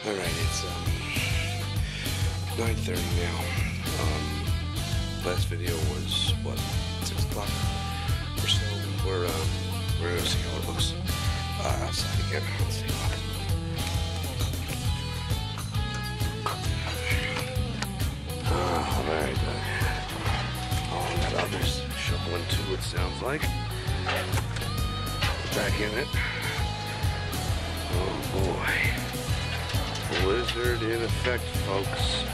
Alright, it's 9:30 now. Last video was, what, 6 o'clock or so. We're gonna see how it looks outside again. Let's take a look. Alright, oh, that others shoveling too, it sounds like. Back in it. Oh boy. Blizzard in effect, folks.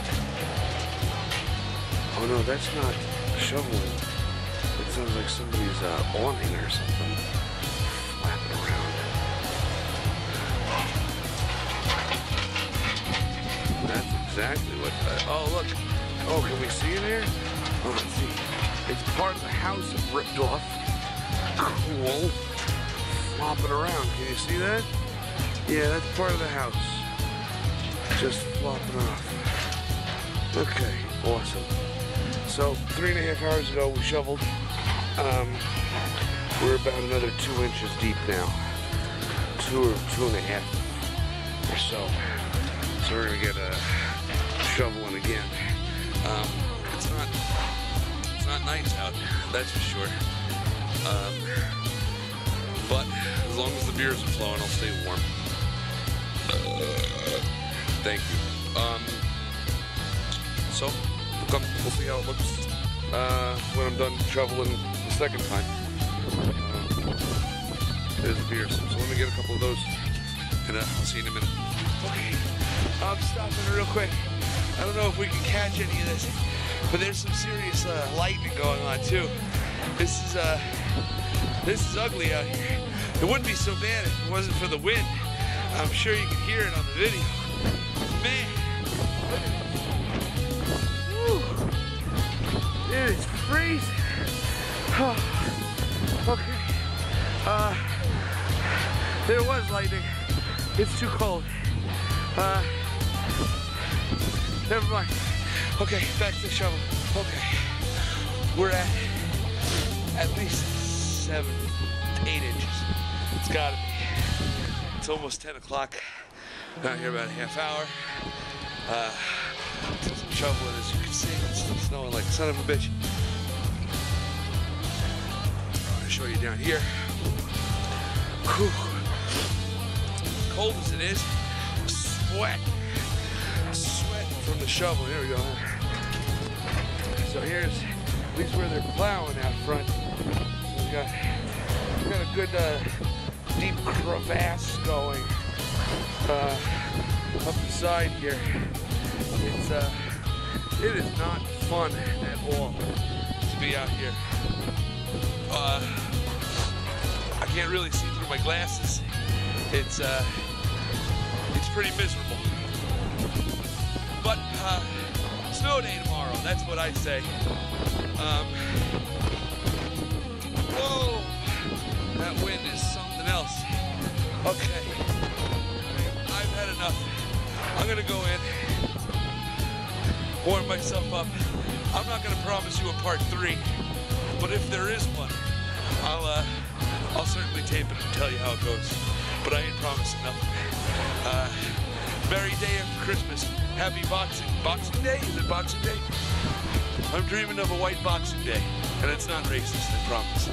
Oh no, that's not shoveling. It sounds like somebody's awning or something flapping around. That's exactly what. Oh look. Oh, can we see it here? Oh, let's see. It's part of the house that's ripped off. Cool. Flopping around. Can you see that? Yeah, that's part of the house. Just flopping off. Okay, awesome. So 3.5 hours ago we shoveled. We're about another 2 inches deep now. 2 or 2.5 or so. So we're gonna get shoveling again. It's not nice out, that's for sure. But as long as the beers are flowing, I'll stay warm. Thank you. So we'll see how it looks when I'm done shoveling the second time. There's the beers. So let me get a couple of those, and I'll see you in a minute. Okay, I'm stopping real quick. I don't know if we can catch any of this, but there's some serious lightning going on too. This is ugly out here. It wouldn't be so bad if it wasn't for the wind. I'm sure you can hear it on the video. Man, woo. It is freezing. Oh, okay. There was lightning. It's too cold. Never mind. Okay, back to the shovel. Okay, we're at least 7, 8 inches. It's gotta be. It's almost 10 o'clock. Out here about a half hour. Some shoveling, as you can see. It's still snowing like a son of a bitch. I'm gonna show you down here. Whew. Cold as it is, sweat from the shovel. Here we go. So here's at least where they're plowing out front. So we got a good deep crevasse going up the side here. It is not fun at all to be out here. I can't really see through my glasses. It's pretty miserable. But snow day tomorrow. That's what I say. Whoa, that wind is something else. Okay, I've had enough. I'm gonna go in, warm myself up. I'm not gonna promise you a part 3, but if there is one, I'll certainly tape it and tell you how it goes. But I ain't promising nothing. Merry day of Christmas. Happy Boxing Day? Is it Boxing Day? I'm dreaming of a white Boxing Day, and it's not racist, I promise.